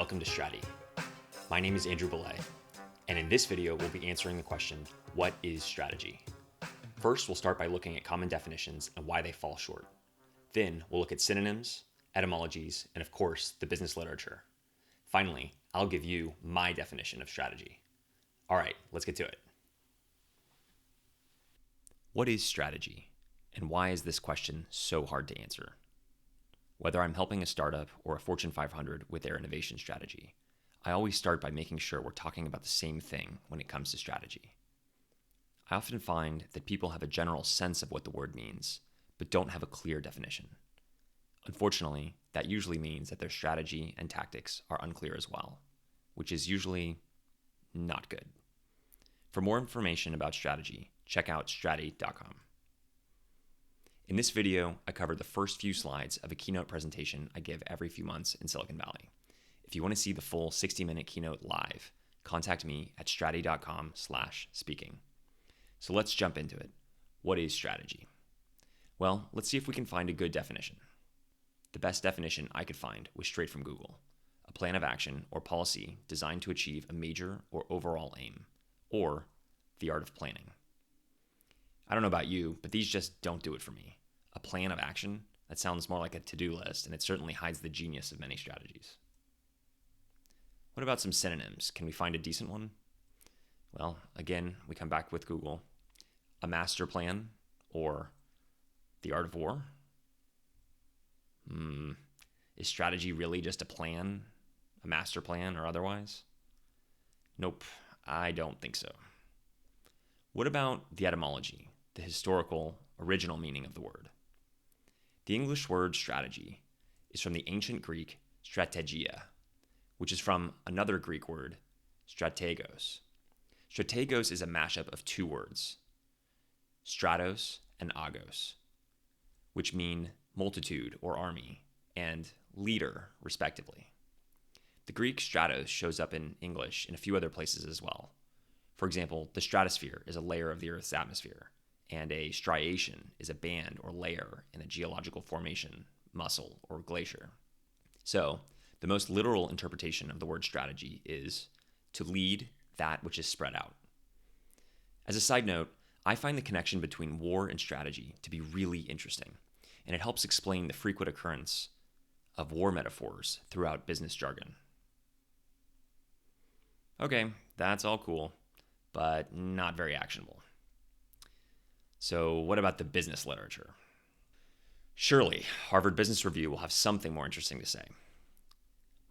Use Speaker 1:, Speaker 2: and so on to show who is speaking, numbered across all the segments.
Speaker 1: welcome to Strategy. My name is Andrew Belay, and in this video, we'll be answering the question, what is strategy? First, we'll start by looking at common definitions and why they fall short. Then, we'll look at synonyms, etymologies, and of course, the business literature. Finally, I'll give you my definition of strategy. All right, let's get to it. What is strategy, and why is this question so hard to answer? Whether I'm helping a startup or a Fortune 500 with their innovation strategy, I always start by making sure we're talking about the same thing when it comes to strategy. I often find that people have a general sense of what the word means, but don't have a clear definition. Unfortunately, that usually means that their strategy and tactics are unclear as well, which is usually not good. For more information about strategy, check out strategy.com. In this video, I covered the first few slides of a keynote presentation I give every few months in Silicon Valley. If you want to see the full 60-minute keynote live, contact me at strategy.com/speaking. So let's jump into it. What is strategy? Well, let's see if we can find a good definition. The best definition I could find was straight from Google: a plan of action or policy designed to achieve a major or overall aim, or the art of planning. I don't know about you, but these just don't do it for me. A plan of action? That sounds more like a to-do list, and it certainly hides the genius of many strategies. What about some synonyms? Can we find a decent one? Well, again, we come back with Google. A master plan, or the art of war? Is strategy really just a plan, a master plan, or otherwise? Nope, I don't think so. What about the etymology, the historical, original meaning of the word? The English word strategy is from the ancient Greek strategia, which is from another Greek word, strategos. Strategos is a mashup of two words, stratos and agos, which mean multitude or army, and leader, respectively. The Greek stratos shows up in English in a few other places as well. For example, the stratosphere is a layer of the Earth's atmosphere, and a striation is a band or layer in a geological formation, muscle, or glacier. So, the most literal interpretation of the word strategy is to lead that which is spread out. As a side note, I find the connection between war and strategy to be really interesting, and it helps explain the frequent occurrence of war metaphors throughout business jargon. Okay, that's all cool, but not very actionable. So what about the business literature? Surely, Harvard Business Review will have something more interesting to say.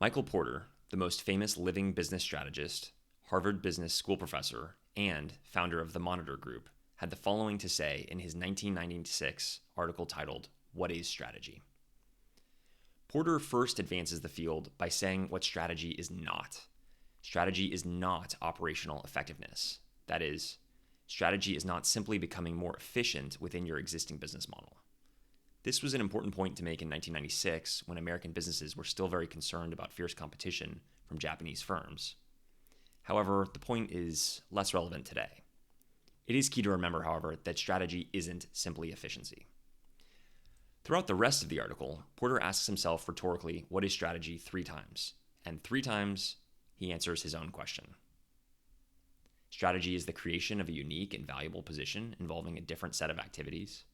Speaker 1: Michael Porter, the most famous living business strategist, Harvard Business School professor, and founder of the Monitor Group, had the following to say in his 1996 article titled, "What is Strategy?" Porter first advances the field by saying what strategy is not. Strategy is not operational effectiveness. That is, strategy is not simply becoming more efficient within your existing business model. This was an important point to make in 1996 when American businesses were still very concerned about fierce competition from Japanese firms. However, the point is less relevant today. It is key to remember, however, that strategy isn't simply efficiency. Throughout the rest of the article, Porter asks himself rhetorically, what is strategy 3 times? And 3 times, he answers his own question. Strategy is the creation of a unique and valuable position involving a different set of activities.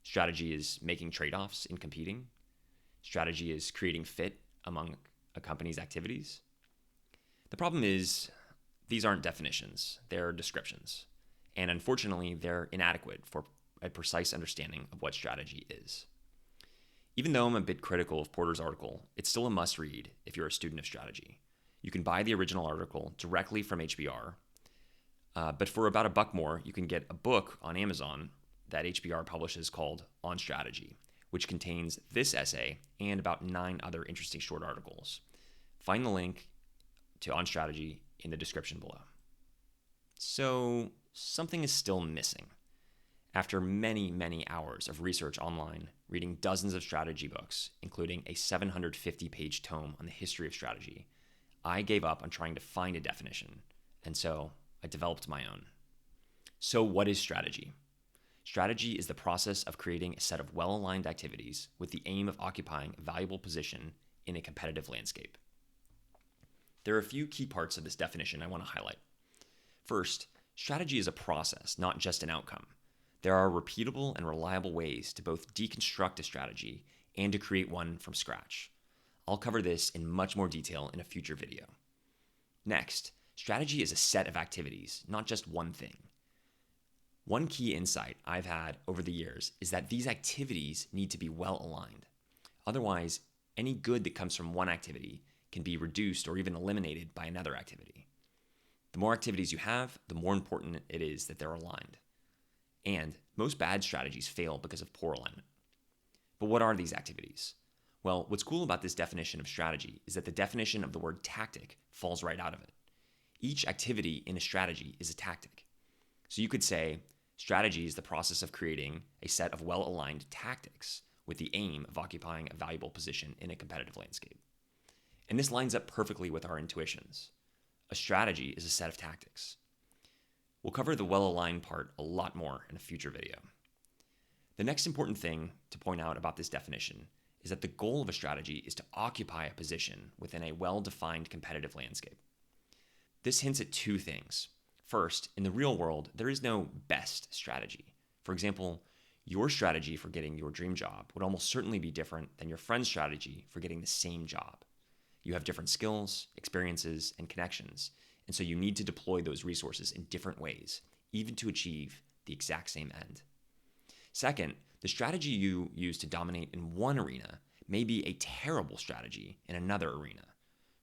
Speaker 1: Strategy is making trade-offs in competing. Strategy is creating fit among a company's activities. The problem is, these aren't definitions, they're descriptions. And unfortunately, they're inadequate for a precise understanding of what strategy is. Even though I'm a bit critical of Porter's article, it's still a must-read if you're a student of strategy. You can buy the original article directly from HBR, but for about $1 more, you can get a book on Amazon that HBR publishes called On Strategy, which contains this essay and about 9 other interesting short articles. Find the link to On Strategy in the description below. So, something is still missing. After many, many hours of research online, reading dozens of strategy books, including a 750-page tome on the history of strategy, I gave up on trying to find a definition, and so I developed my own. So what is strategy? Strategy is the process of creating a set of well-aligned activities with the aim of occupying a valuable position in a competitive landscape. There are a few key parts of this definition I want to highlight. First, strategy is a process, not just an outcome. There are repeatable and reliable ways to both deconstruct a strategy and to create one from scratch. I'll cover this in much more detail in a future video. Next, strategy is a set of activities, not just one thing. One key insight I've had over the years is that these activities need to be well aligned. Otherwise, any good that comes from one activity can be reduced or even eliminated by another activity. The more activities you have, the more important it is that they're aligned. And most bad strategies fail because of poor alignment. But what are these activities? Well, what's cool about this definition of strategy is that the definition of the word tactic falls right out of it. Each activity in a strategy is a tactic. So you could say, strategy is the process of creating a set of well-aligned tactics with the aim of occupying a valuable position in a competitive landscape. And this lines up perfectly with our intuitions. A strategy is a set of tactics. We'll cover the well-aligned part a lot more in a future video. The next important thing to point out about this definition is that the goal of a strategy is to occupy a position within a well-defined competitive landscape. This hints at two things. First, in the real world, there is no best strategy. For example, your strategy for getting your dream job would almost certainly be different than your friend's strategy for getting the same job. You have different skills, experiences, and connections, and so you need to deploy those resources in different ways, even to achieve the exact same end. Second, the strategy you use to dominate in one arena may be a terrible strategy in another arena.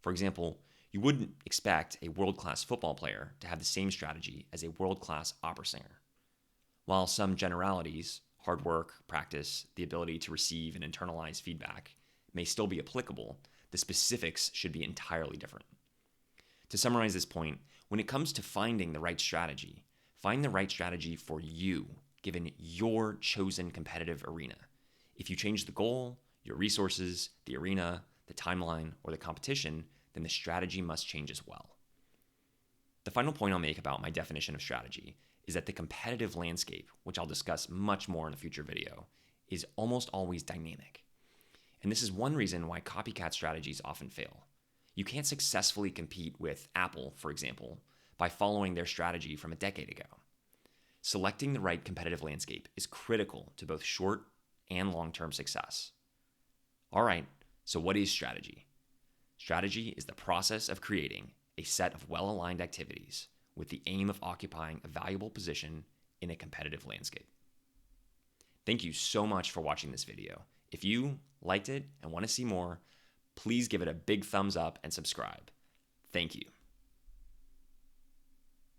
Speaker 1: For example, you wouldn't expect a world-class football player to have the same strategy as a world-class opera singer. While some generalities, hard work, practice, the ability to receive and internalize feedback, may still be applicable, the specifics should be entirely different. To summarize this point, when it comes to finding the right strategy, find the right strategy for you, given your chosen competitive arena. If you change the goal, your resources, the arena, the timeline, or the competition, then the strategy must change as well. The final point I'll make about my definition of strategy is that the competitive landscape, which I'll discuss much more in a future video, is almost always dynamic. And this is one reason why copycat strategies often fail. You can't successfully compete with Apple, for example, by following their strategy from a decade ago. Selecting the right competitive landscape is critical to both short and long-term success. All right, so what is strategy? Strategy is the process of creating a set of well-aligned activities with the aim of occupying a valuable position in a competitive landscape. Thank you so much for watching this video. If you liked it and want to see more, please give it a big thumbs up and subscribe. Thank you.